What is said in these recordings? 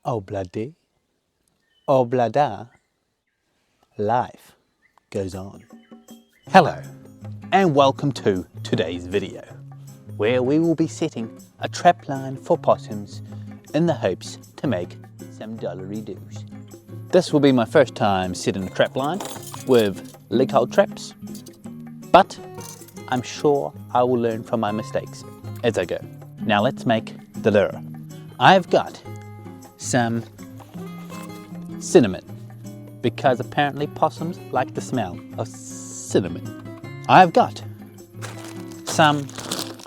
Obladi, oblada, life goes on. Hello and welcome to today's video, where we will be setting a trap line for possums in the hopes to make some dollary-doos. This will be my first time setting a trap line with leg hold traps, but I'm sure I will learn from my mistakes as I go. Now let's make the lure. I've got some cinnamon, because apparently possums like the smell of cinnamon. I've got some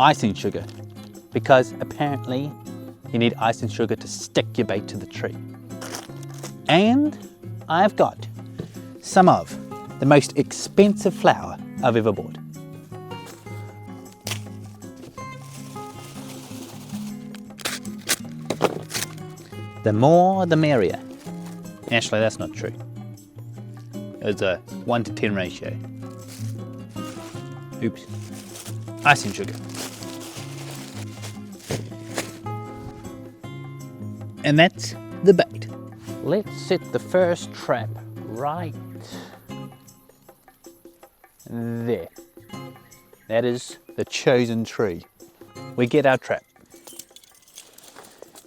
icing sugar, because apparently you need icing sugar to stick your bait to the tree. And I've got some of the most expensive flour I've ever bought. The more the merrier. Actually, that's not true. It's a 1 to 10 ratio. Oops. Icing sugar. And that's the bait. Let's set the first trap right there. That is the chosen tree. We get our trap.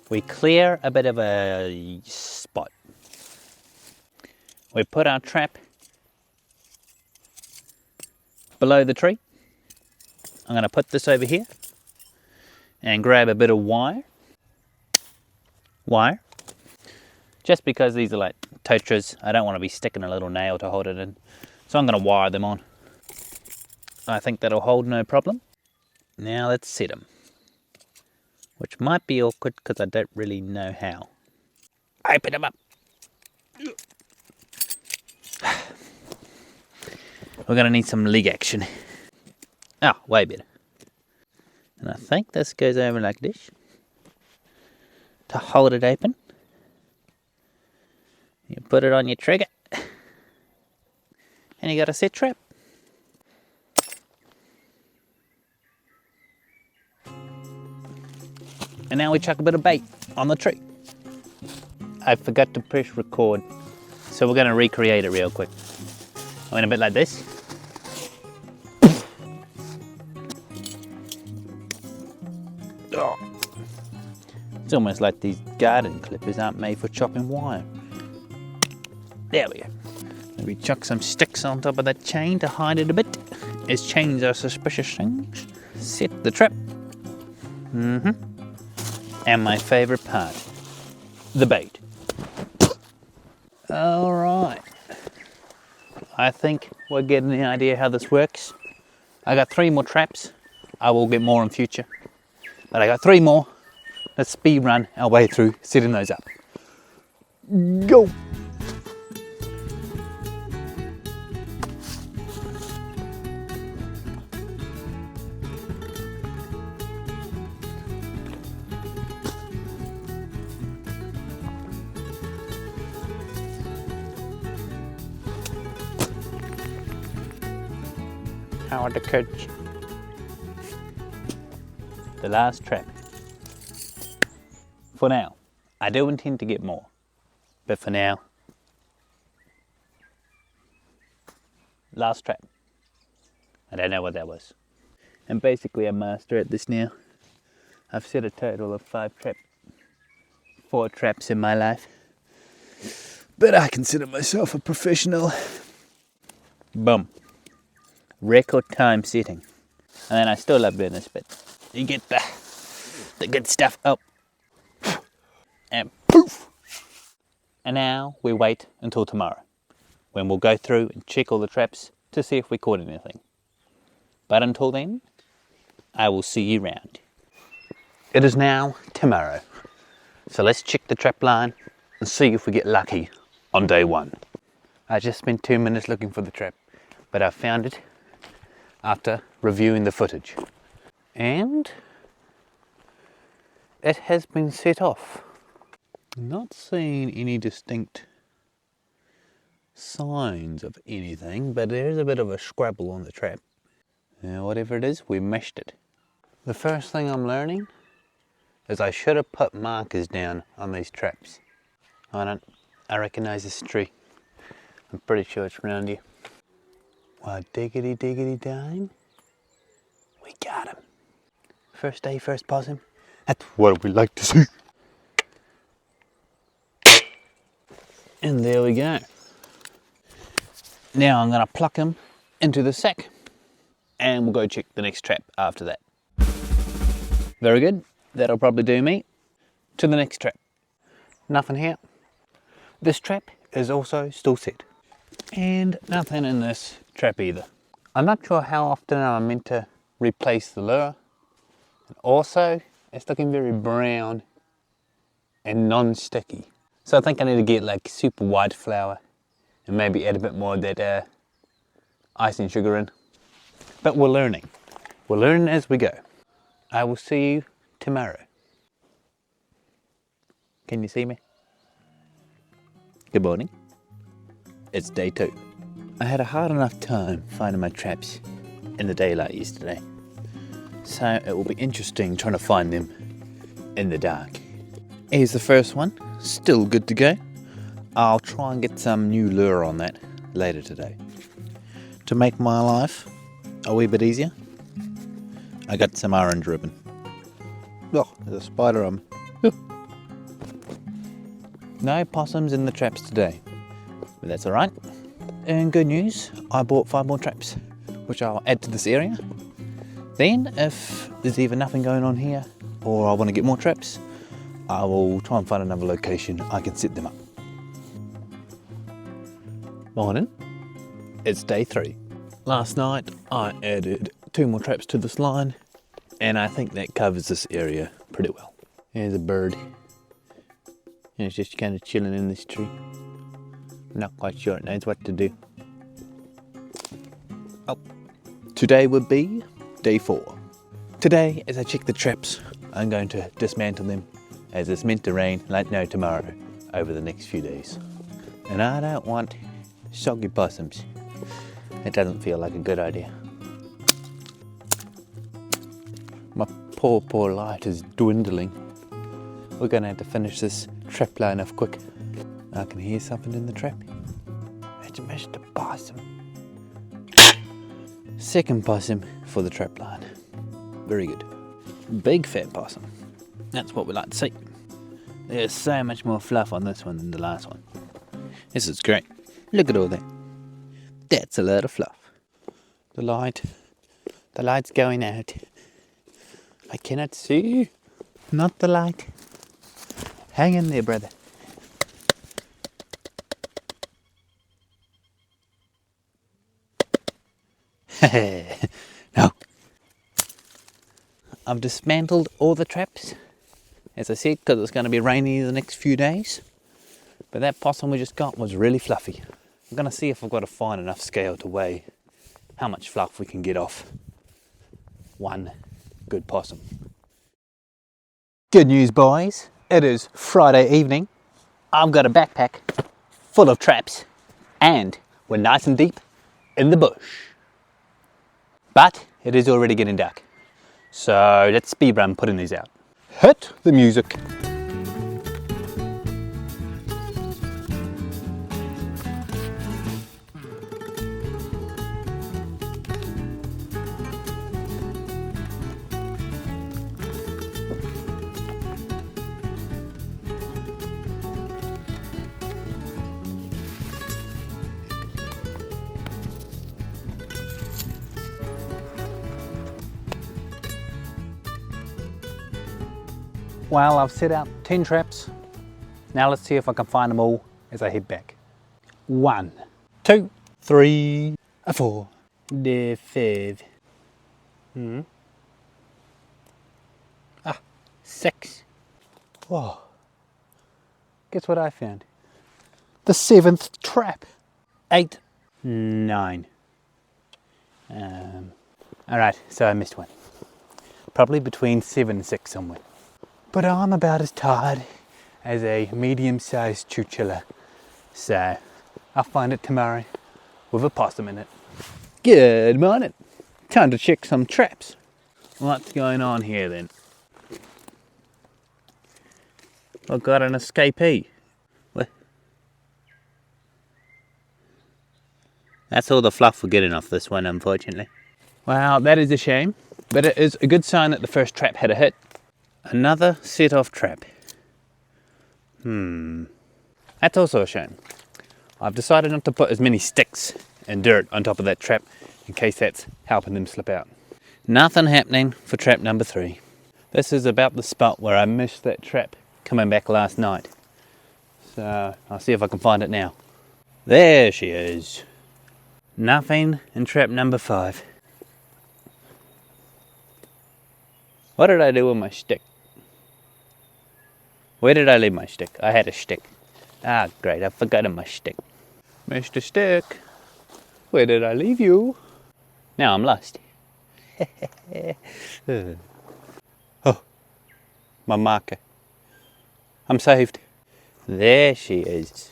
We clear a bit of a spot. We put our trap below the tree. I'm going to put this over here and grab a bit of wire. Just because these are like totras, I don't want to be sticking a little nail to hold it in. So I'm going to wire them on. I think that'll hold no problem. Now let's set them, which might be awkward because I don't really know how. Open them up. We're going to need some leg action. Oh, way better. And I think this goes over like this to hold it open. You put it on your trigger and you got a set trap. And now we chuck a bit of bait on the tree. I forgot to press record, so we're going to recreate it real quick. I went a bit like this. Oh. It's almost like these garden clippers aren't made for chopping wire. There we go. Maybe chuck some sticks on top of that chain to hide it a bit, as chains are suspicious things. Set the trap. And my favourite part, the bait. Alright, I think we're getting the idea how this works. I got 3 more traps. I will get more in future, but I got 3 more. Let's speed run our way through setting those up. Go! Power the coach. The last trap. For now, I do intend to get more, but for now, last trap. I don't know what that was. I'm basically a master at this now. I've set a total of 4 traps in my life, but I consider myself a professional. Boom. Record time setting. And then I still love doing this bit. You get the good stuff up. And poof! And now we wait until tomorrow, when we'll go through and check all the traps to see if we caught anything. But until then, I will see you round. It is now tomorrow, so let's check the trap line and see if we get lucky on day 1. I just spent 2 minutes looking for the trap, but I found it after reviewing the footage, and it has been set off. Not seeing any distinct signs of anything, but there is a bit of a scrabble on the trap. Now, whatever it is, we missed it. The first thing I'm learning is I should have put markers down on these traps. I recognise this tree. I'm pretty sure it's around here. Well, diggity diggity dime. We got him. First day, first possum. That's what we like to see. And there we go. Now I'm going to pluck him into the sack and we'll go check the next trap after that. Very good. That'll probably do me. To the next trap. Nothing here. This trap is also still set. And nothing in this trap either. I'm not sure how often I'm meant to replace the lure. And also, it's looking very brown and non-sticky. So I think I need to get like super white flour and maybe add a bit more of that icing sugar in. But we're learning. We're learning as we go. I will see you tomorrow. Can you see me? Good morning. It's day 2. I had a hard enough time finding my traps in the daylight yesterday. So it will be interesting trying to find them in the dark. Here's the first one, still good to go. I'll try and get some new lure on that later today. To make my life a wee bit easier, I got some orange ribbon. Oh, there's a spider on me. No possums in the traps today, but that's alright. And good news, I bought 5 more traps, which I'll add to this area. Then, if there's either nothing going on here, or I want to get more traps, I will try and find another location I can set them up. Morning, it's day 3. Last night I added 2 more traps to this line, and I think that covers this area pretty well. There's a bird. And it's just kind of chilling in this tree. Not quite sure it knows what to do. Oh, today would be day 4. Today, as I check the traps, I'm going to dismantle them, as it's meant to rain like no tomorrow over the next few days. And I don't want soggy possums. It doesn't feel like a good idea. My poor light is dwindling. We're going to have to finish this trap line off quick. I can hear something in the trap. It's Mr. Possum. Second possum for the trap line. Very good. Big fat possum. That's what we like to see. There's so much more fluff on this one than the last one. This is great. Look at all that. That's a lot of fluff. The light's going out. I cannot see you. Not the light. Hang in there, brother. No. I've dismantled all the traps, as I said, because it's going to be rainy the next few days. But that possum we just got was really fluffy. I'm going to see if I've got to find enough scale to weigh how much fluff we can get off one good possum. Good news, boys. It is Friday evening. I've got a backpack full of traps and we're nice and deep in the bush. But it is already getting dark. So let's speed run putting these out. Hit the music. Well, I've set out 10 traps. Now let's see if I can find them all as I head back. 1, 2, 3, 4, 5. 6. Whoa. Guess what I found? The 7th trap. 8, 9. Alright, so I missed one. Probably between 7 and 6 somewhere. But I'm about as tired as a medium-sized chinchilla. So, I'll find it tomorrow with a possum in it. Good morning. Time to check some traps. What's going on here then? I've got an escapee. Well, That's all the fluff we're getting off this one, unfortunately. Well, that is a shame, but it is a good sign that the first trap had a hit. Another set-off trap. That's also a shame. I've decided not to put as many sticks and dirt on top of that trap in case that's helping them slip out. Nothing happening for trap number 3. This is about the spot where I missed that trap coming back last night. So I'll see if I can find it now. There she is. Nothing in trap number 5. What did I do with my stick? Where did I leave my stick? I had a stick. Ah, great, I've forgotten my stick. Mr. Stick, where did I leave you? Now I'm lost. Oh, my marker. I'm saved. There she is.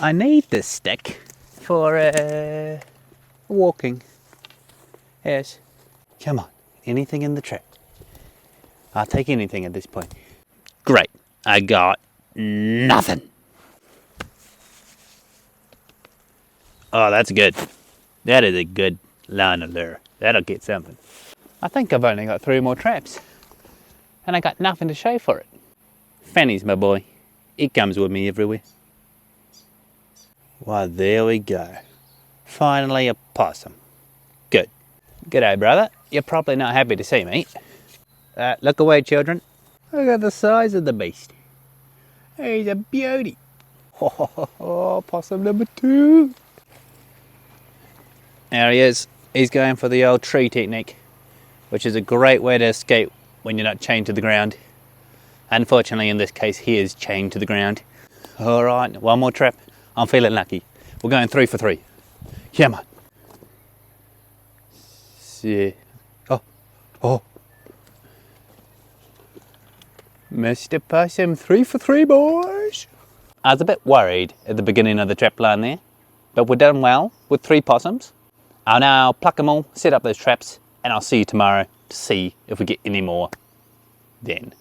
I need this stick for walking. Yes. Come on, anything in the trap. I'll take anything at this point. Great, I got nothing. Oh, that's good. That is a good line of lure. That'll get something. I think I've only got 3 more traps. And I got nothing to show for it. Fanny's my boy. He comes with me everywhere. Well, there we go. Finally a possum. Good. G'day, brother. You're probably not happy to see me. Look away, children. Look at the size of the beast. He's a beauty. Oh, possum number 2. There he is. He's going for the old tree technique, which is a great way to escape when you're not chained to the ground. Unfortunately, in this case, he is chained to the ground. All right, one more trap. I'm feeling lucky. We're going 3 for 3. Come on. See. Oh. Mr. Possum, 3 for 3, boys. I was a bit worried at the beginning of the trap line there, but we're done well with 3 possums. I'll now pluck them all, set up those traps, and I'll see you tomorrow to see if we get any more then.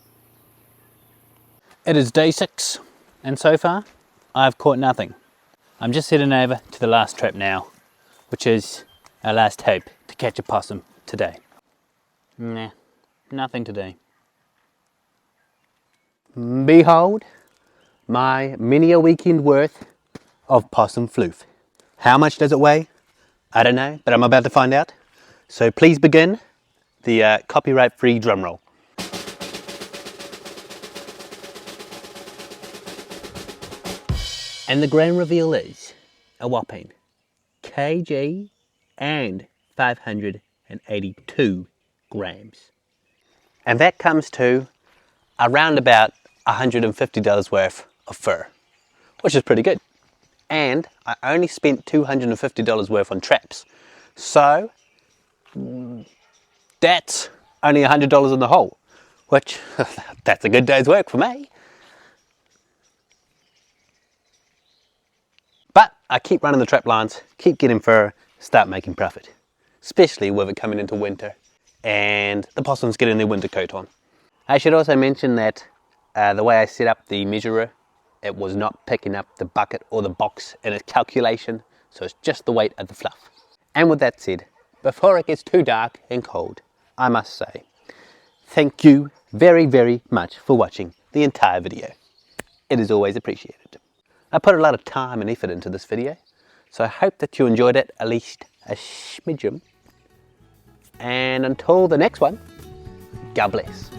It is day 6, and so far, I've caught nothing. I'm just heading over to the last trap now, which is our last hope to catch a possum today. Nah, nothing today. Behold, my many a weekend worth of possum floof. How much does it weigh? I don't know, but I'm about to find out. So please begin the copyright-free drum roll. And the grand reveal is a whopping kg and 582 grams. And that comes to around about $150 worth of fur, which is pretty good. And I only spent $250 worth on traps. So that's only $100 in the hole, which that's a good day's work for me. But I keep running the trap lines, keep getting fur, start making profit, especially with it coming into winter and the possums getting their winter coat on. I should also mention that the way I set up the measurer, it was not picking up the bucket or the box in its calculation, so it's just the weight of the fluff. And with that said, before it gets too dark and cold, I must say, thank you very, very much for watching the entire video. It is always appreciated. I put a lot of time and effort into this video, so I hope that you enjoyed it at least a smidgen. And until the next one, God bless.